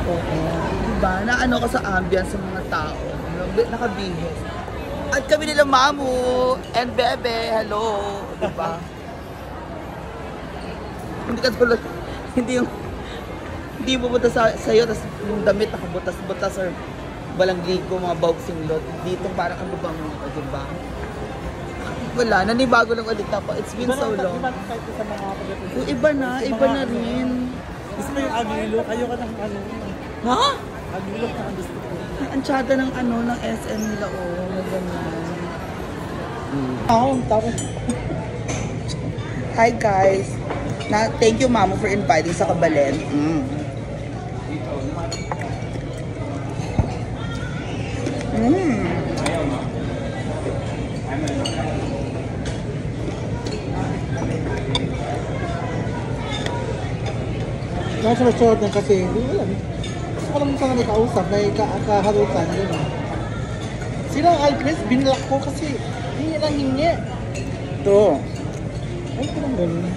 Oo. Diba? Na ano ka sa ambience ng mga tao. Nakabihis. At kami nila Mamu and Bebe. Hello. Diba? Hindi ka tulad. Hindi pupunta sa'yo, tapos yung damit nakabutas-butas or balanggigo, mga boxing lot. Dito parang ano bang mga, diba? Wala, nanibago lang ulit ako. It's been so long. Iba na rin. Gusto mo yung agilo? Kayo ka ng ano? Ha? Agilo ka ang gusto ko. Ang tsada ng ano, ng SM nila, oh. Ganyan. Tapos. Hi guys. Thank you Mama for inviting sa Kabalen. Nasa restaurant na kasi, hindi alam. Gusto ko naman sana may kausap, may kaharutan. Sila ang Alpres, binlock ko kasi hingi lang hingi. Ito. Ay, ito lang ganun.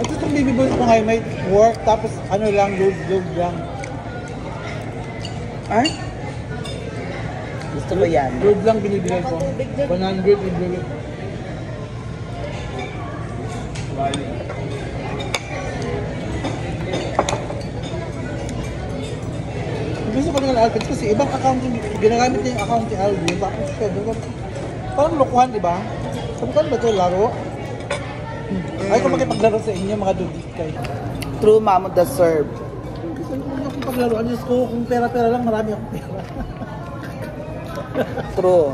At itong baby boy ko ngayon may work, tapos ano lang, load lang. Ay? Gusto ko yan. Load lang binibigay ko. 100 ibigay. Gusto ko ng Alpres kasi ibang account yung ginagamit niya yung account ni Alvin. Tapos siya doon. Parang lokohan, di ba? Sabi ko, ba ito laro? Ay, kung makipaglaro sa inyo, mga dudit kayo. True Mama deserve. Kasi kung makipaglaro, Diyos ko, kung pera-pera lang, marami akong pera. True.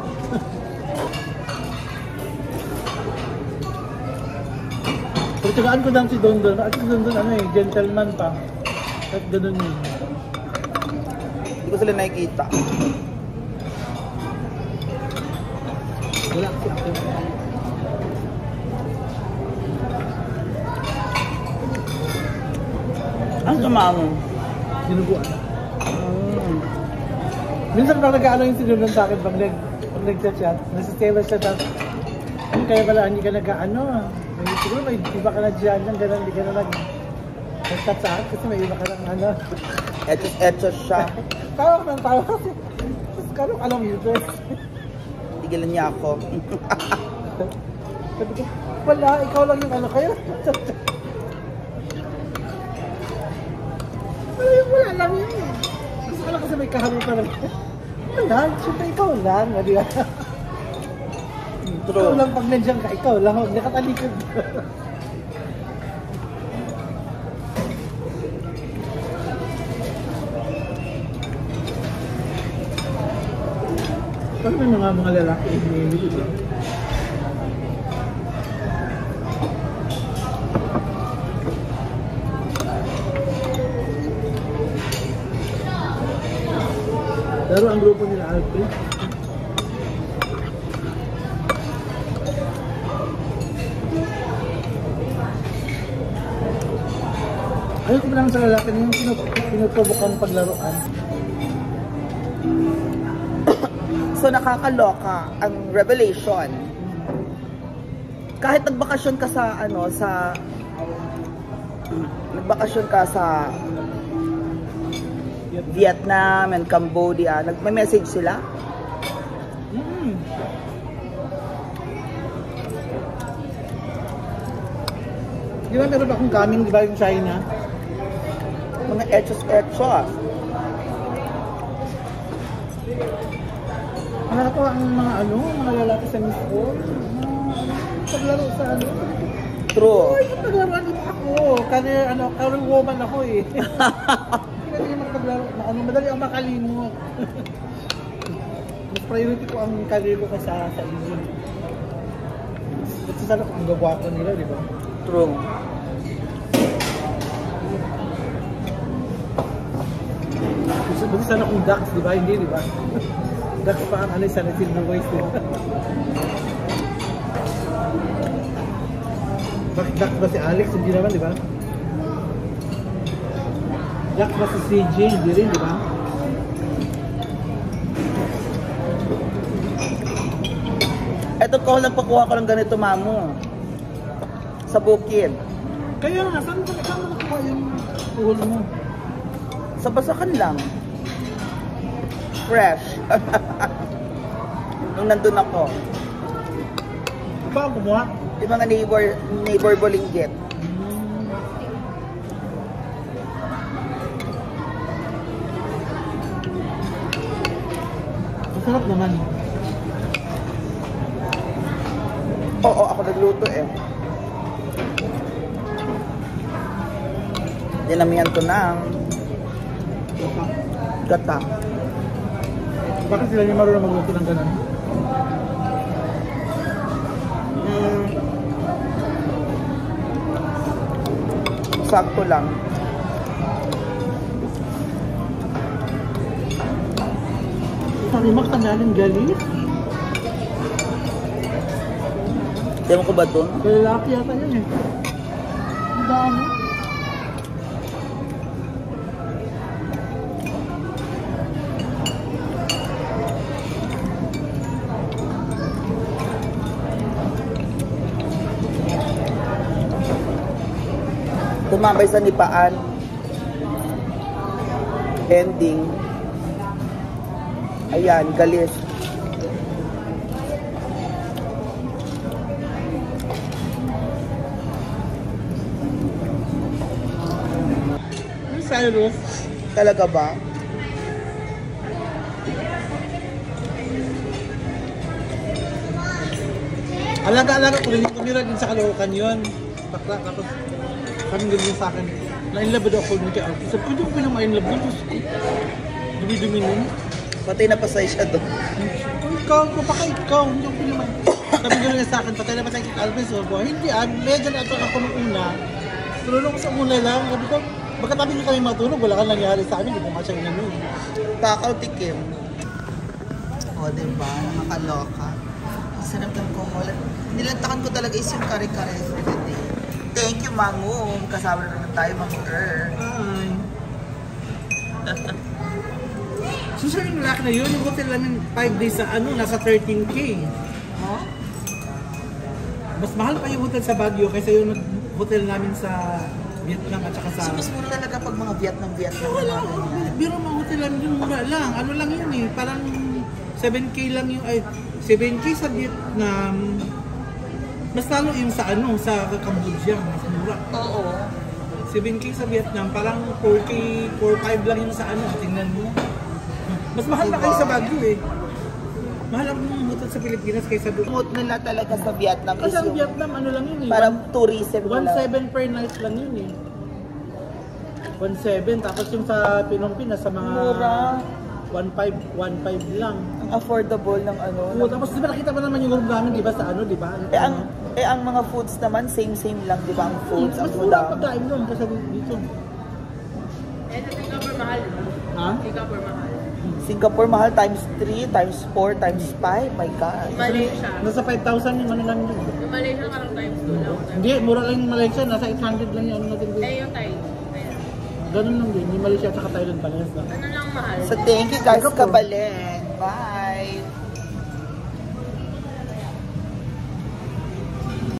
Pero tagaan ko lang si Don Don. At si Don Don, ano eh, gentleman pa. At ganun yun. Hindi ko sila nakikita. Wala kasi ako. Ang sama mo? Dinuguan. Minsan pag nag-aano yung sinunod sa akin pag nag-chat, nasa-tailor siya tapos ano kaya pala hindi ka nag-ano siguro may iba ka na dyan ng gano'n, hindi ka na nag-chat sa akin kasi may iba ka na ano Eto siya. tawa ka ng tawa kasi tapos kano alam yun Tigilan niya ako. sabi ko, wala, ikaw lang yung ano kaya wala lang yun gusto ko lang kasi may kaharutan lang wala, siyempre ikaw lang di ba? True. Ikaw lang pag nandiyan ka, ikaw lang, huwag nakatalikod. Pero may mga lalaki hindi dito. Pero ang grupo nila Alfred, ayaw ko lang sa lalaki yung pinuprovokan paglaruan. So nakakaloka ang revelation. Kahit nagbakasyon ka sa nagbakasyon ka sa Vietnam and Cambodia, nagme-message sila? Di ba meron akong coming, di ba yung China? Mga etchos. Nakakatawa ang mga lalaki sa Miss World. Paglaro sa True. Uy, paglaruan din ako. Career woman ako eh. Hindi naman paglaro. Madali ako makalimot. Mas priority ko ang career ko sa inyo. Kasi sana kung gagawa ko nila, di ba? True. Buti sana kung ducks, di ba? Hindi, di ba? Ducks pa ang sana silver waist, di ba? Ducks ba si Alex? Hindi naman, di ba? Ducks ba si CJ? Hindi rin, di ba? Eto ko lang pakuha ko ng ganito, Mamu. Sa bukid. Kaya nga, saan mo nakuha yung uhol mo? Sa basakan lang. Fresh. Nung nandun ako. Paano kumuha? Yung mga neighbor Bolinggit. Masarap naman. Oo, ako nagluto eh. Dinamihan ko ng gata. Bakit sila niya marunong magluto ng ganun? Sakto lang. Sabi mo, tandaan ng galis? Ewan ko ba dun? Lalaki yata yun eh. Ang dami. Tumambay sa nipaan. Ending. Ayan, galis. Cyrus. Talaga ba? Alaga-alaga ko rin yung tumira din sa Caloocan yun. Bakla, tapos kami ganyan sa akin. Na-inlove daw ako nun kay Alfie. Sabi ko, hindi ko pinama-inlove nun. Dumi-dumi nun. Patay na pasay siya doon. Ikaw, baka ikaw, hindi ko pinama. Sabi ko lang sa akin, patay na pasay kay Alfie. So, hindi, medyo na-attract ako nung una. Tulunong ko sa una lang. Sabi ko, baka tabi niyo kami matulog, wala kang nangyari sa amin, hindi ko masya yun yun. Takaw tikim. O, diba? Nakakaloka. Sarap ng kohol. Nilantakan ko talaga is yung kare-kare for the day. Thank you, Mangum. Kasama na naman tayo, Mang-er. Ay. So, sir, yung lalaki na yun, yung hotel namin 5 days sa nasa 13K. Huh? Mas mahal pa yung hotel sa Baguio kaysa yung hotel namin sa Vietnam at saka sa... So, mas mura talaga pag mga Vietnam. Wala, biro mga hotel namin yung mura lang. Ano lang yun eh, parang 7K lang yung... 7K sa Vietnam, mas lalo yung sa sa Cambodia, mas mura. Oo. 7K sa Vietnam, parang 4K, 4-5 lang yung sa tingnan mo. Mas mahal na kayo sa Baguio eh. Mahal ang hotel sa Pilipinas kaysa doon. Mood nila talaga sa Vietnam Kasi is ang yung Vietnam, lang yun eh. parang tourism nila. 1.7 per night lang yun eh. 1.7, tapos yung sa Phnom Penh, nasa mga... Mura. 1.5 lang. Ang affordable ng Oo, tapos di ba nakita mo naman yung room namin, di ba, sa di ba? ang mga foods naman, same lang, di ba, ang foods. Mas ang mura ang pagkain doon kasi dito. Singapore mahal. Ha? Singapore mahal. Singapore mahal times 3, times 4, times 5. My God. Malaysia. Nasa 5,000 yung namin yun. Yung Malaysia parang times 2 lang. Hindi, mura lang yung Malaysia. Nasa 800 lang yung natin dito. Eh, yung Thai. Ganun lang din. Yung Malaysia at Thailand parehas lang. Ano lang mahal? So thank you guys, Kabalen. Bye!